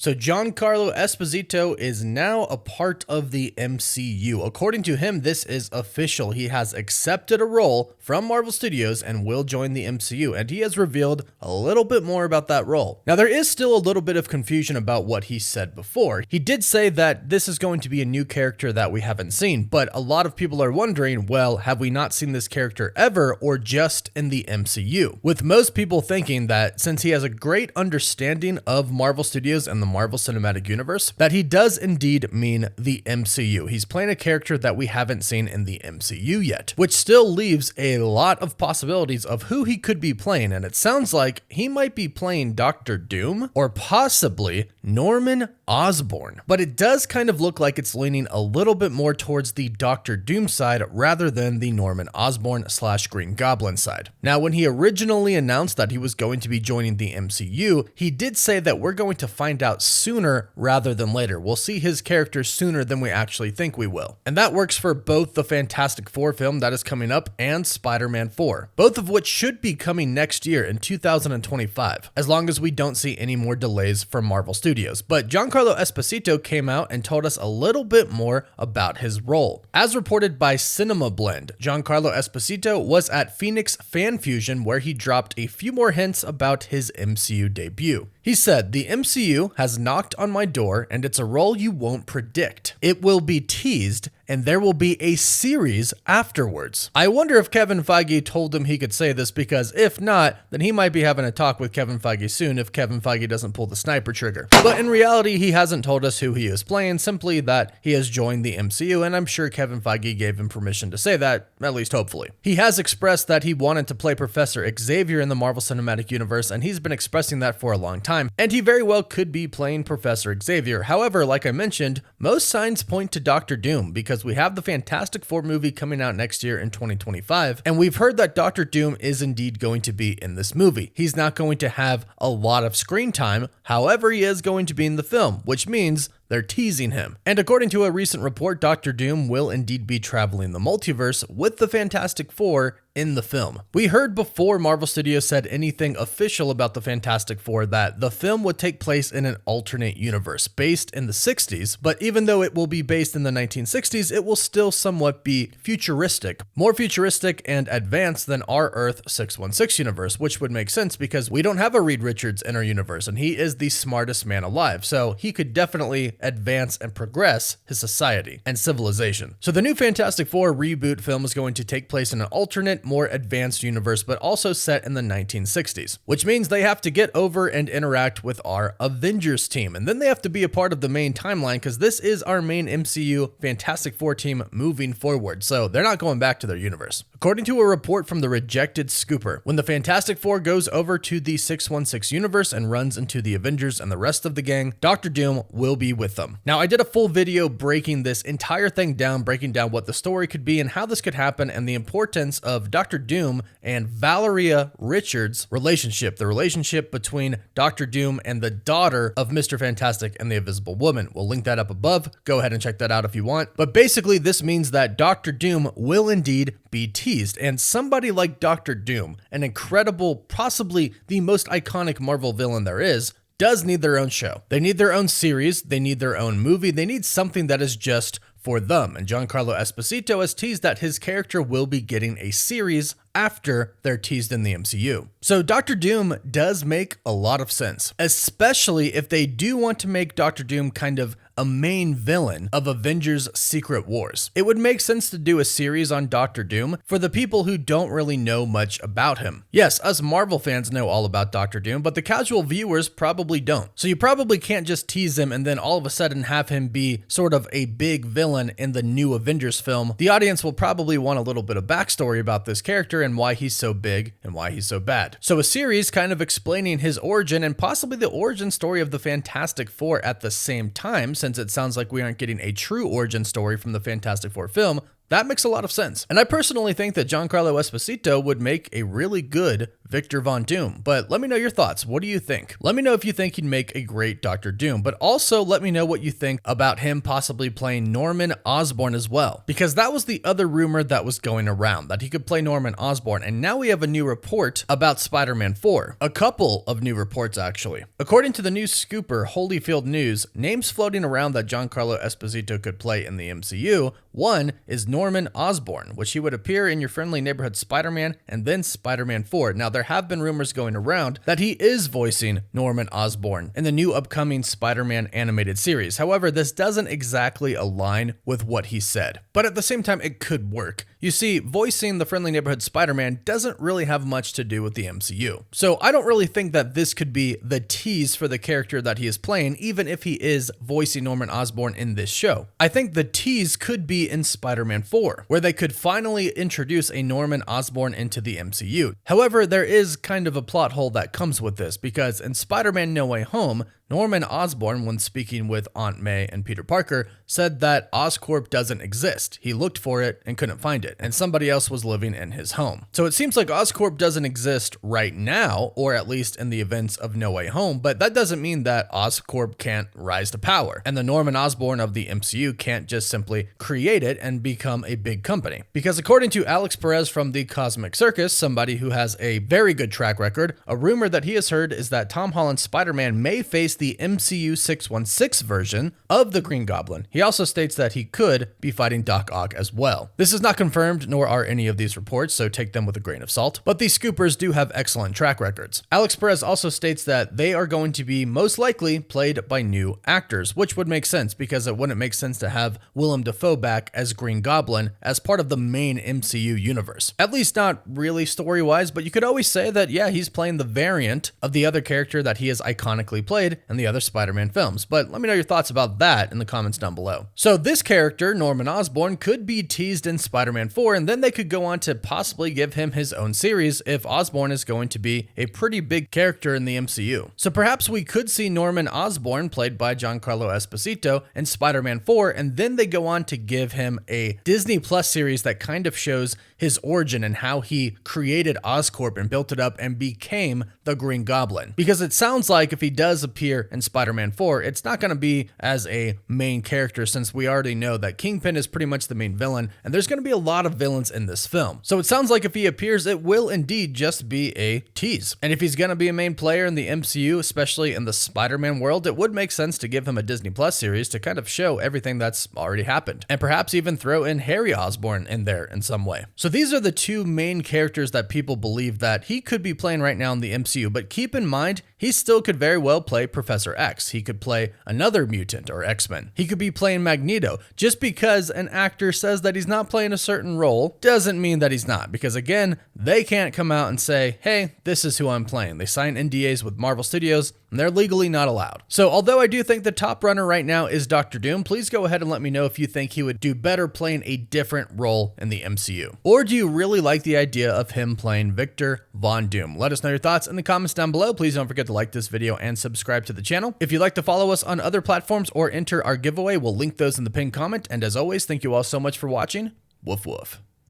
So Giancarlo Esposito is now a part of the MCU. According to him, this is official. He has accepted a role from Marvel Studios and will join the MCU, and he has revealed a little bit more about that role. Now, there is still a little bit of confusion about what he said before. He did say that this is going to be a new character that we haven't seen, but a lot of people are wondering, well, have we not seen this character ever or just in the MCU? With most people thinking that since he has a great understanding of Marvel Studios and the Marvel Cinematic Universe, that he does indeed mean the MCU. He's playing a character that we haven't seen in the MCU yet, which still leaves a lot of possibilities of who he could be playing, and it sounds like he might be playing Doctor Doom or possibly Norman Osborn. But it does kind of look like it's leaning a little bit more towards the Doctor Doom side rather than the Norman Osborn / Green Goblin side. Now, when he originally announced that he was going to be joining the MCU, he did say that we're going to find out sooner rather than later. We'll see his character sooner than we actually think we will. And that works for both the Fantastic Four film that is coming up and Spider-Man 4, both of which should be coming next year in 2025, as long as we don't see any more delays from Marvel Studios. But Giancarlo Esposito came out and told us a little bit more about his role. As reported by Cinema Blend, Giancarlo Esposito was at Phoenix Fan Fusion, where he dropped a few more hints about his MCU debut. He said, "The MCU has knocked on my door, and it's a role you won't predict. It will be teased, and there will be a series afterwards." I wonder if Kevin Feige told him he could say this, because if not, then he might be having a talk with Kevin Feige soon if Kevin Feige doesn't pull the sniper trigger. But in reality, he hasn't told us who he is playing, simply that he has joined the MCU, and I'm sure Kevin Feige gave him permission to say that, at least hopefully. He has expressed that he wanted to play Professor Xavier in the Marvel Cinematic Universe, and he's been expressing that for a long time. And he very well could be playing Professor Xavier. However, like I mentioned, most signs point to Doctor Doom, because we have the Fantastic Four movie coming out next year in 2025, and we've heard that Doctor Doom is indeed going to be in this movie. He's not going to have a lot of screen time, however, he is going to be in the film, which means they're teasing him. And according to a recent report, Doctor Doom will indeed be traveling the multiverse with the Fantastic Four in the film. We heard before Marvel Studios said anything official about the Fantastic Four that the film would take place in an alternate universe based in the 60s, but even though it will be based in the 1960s, it will still somewhat be futuristic, more futuristic and advanced than our Earth 616 universe, which would make sense because we don't have a Reed Richards in our universe, and he is the smartest man alive, so he could definitely advance and progress his society and civilization. So the new Fantastic Four reboot film is going to take place in an alternate, more advanced universe, but also set in the 1960s, which means they have to get over and interact with our Avengers team, and then they have to be a part of the main timeline, because this is our main MCU Fantastic Four team moving forward, so they're not going back to their universe. According to a report from the Rejected Scooper, when the Fantastic Four goes over to the 616 universe and runs into the Avengers and the rest of the gang, Doctor Doom will be with them. Now, I did a full video breaking this entire thing down, breaking down what the story could be and how this could happen, and the importance of Doctor Doom and Valeria Richards' relationship, the relationship between Doctor Doom and the daughter of Mr. Fantastic and the Invisible Woman. We'll link that up above. Go ahead and check that out if you want. But basically, this means that Doctor Doom will indeed be teased, and somebody like Doctor Doom, an incredible, possibly the most iconic Marvel villain there is, does need their own show. They need their own series, they need their own movie, they need something that is just for them. And Giancarlo Esposito has teased that his character will be getting a series after they're teased in the MCU. So Doctor Doom does make a lot of sense, especially if they do want to make Doctor Doom kind of a main villain of Avengers Secret Wars. It would make sense to do a series on Doctor Doom for the people who don't really know much about him. Yes, us Marvel fans know all about Doctor Doom, but the casual viewers probably don't. So you probably can't just tease him and then all of a sudden have him be sort of a big villain in the new Avengers film. The audience will probably want a little bit of backstory about this character and why he's so big and why he's so bad. So a series kind of explaining his origin and possibly the origin story of the Fantastic Four at the same time, since it sounds like we aren't getting a true origin story from the Fantastic Four film, that makes a lot of sense. And I personally think that Giancarlo Esposito would make a really good Victor Von Doom. But let me know your thoughts. What do you think? Let me know if you think he'd make a great Doctor Doom, but also let me know what you think about him possibly playing Norman Osborn as well, because that was the other rumor that was going around, that he could play Norman Osborn, and now we have a new report about Spider-Man 4. A couple of new reports, actually. According to the news scooper Holyfield News, names floating around that Giancarlo Esposito could play in the MCU. One is Norman Osborn, which he would appear in your friendly neighborhood Spider-Man and then Spider-Man 4. Now, there have been rumors going around that he is voicing Norman Osborn in the new upcoming Spider-Man animated series. However, this doesn't exactly align with what he said, but at the same time, it could work. You see, voicing the friendly neighborhood Spider-Man doesn't really have much to do with the MCU. So I don't really think that this could be the tease for the character that he is playing, even if he is voicing Norman Osborn in this show. I think the tease could be in Spider-Man 4, where they could finally introduce a Norman Osborn into the MCU. However, there is kind of a plot hole that comes with this, because in Spider-Man No Way Home, Norman Osborn, when speaking with Aunt May and Peter Parker, said that Oscorp doesn't exist. He looked for it and couldn't find it, and somebody else was living in his home. So it seems like Oscorp doesn't exist right now, or at least in the events of No Way Home, but that doesn't mean that Oscorp can't rise to power, and the Norman Osborn of the MCU can't just simply create it and become a big company. Because according to Alex Perez from the Cosmic Circus, somebody who has a very good track record, a rumor that he has heard is that Tom Holland's Spider-Man may face the MCU 616 version of the Green Goblin. He also states that he could be fighting Doc Ock as well. This is not confirmed, nor are any of these reports, so take them with a grain of salt, but these scoopers do have excellent track records. Alex Perez also states that they are going to be most likely played by new actors, which would make sense because it wouldn't make sense to have Willem Dafoe back as Green Goblin as part of the main MCU universe. At least not really story-wise, but you could always say that, yeah, he's playing the variant of the other character that he has iconically played in the other Spider-Man films. But let me know your thoughts about that in the comments down below. So this character, Norman Osborn, could be teased in Spider-Man 4, and then they could go on to possibly give him his own series if Osborn is going to be a pretty big character in the MCU. So perhaps we could see Norman Osborn, played by Giancarlo Esposito, in Spider-Man 4, and then they go on to give him a Disney Plus series that kind of shows his origin and how he created Oscorp and built it up and became the Green Goblin. Because it sounds like if he does appear in Spider-Man 4, it's not going to be as a main character, since we already know that Kingpin is pretty much the main villain, and there's going to be a lot of villains in this film. So it sounds like if he appears, it will indeed just be a tease. And if he's going to be a main player in the MCU, especially in the Spider-Man world, it would make sense to give him a Disney Plus series to kind of show everything that's already happened, and perhaps even throw in Harry Osborn in there in some way. So these are the two main characters that people believe that he could be playing right now in the MCU, but keep in mind, he still could very well play Professor X. He could play another mutant or X-Men. He could be playing Magneto. Just because an actor says that he's not playing a certain role doesn't mean that he's not, because again, they can't come out and say, hey, this is who I'm playing. They sign NDAs with Marvel Studios, and they're legally not allowed. So although I do think the top runner right now is Doctor Doom, please go ahead and let me know if you think he would do better playing a different role in the MCU. Or do you really like the idea of him playing Victor Von Doom? Let us know your thoughts in the comments down below. Please don't forget to like this video and subscribe to the channel. If you'd like to follow us on other platforms or enter our giveaway, we'll link those in the pinned comment. And as always, thank you all so much for watching. Woof woof.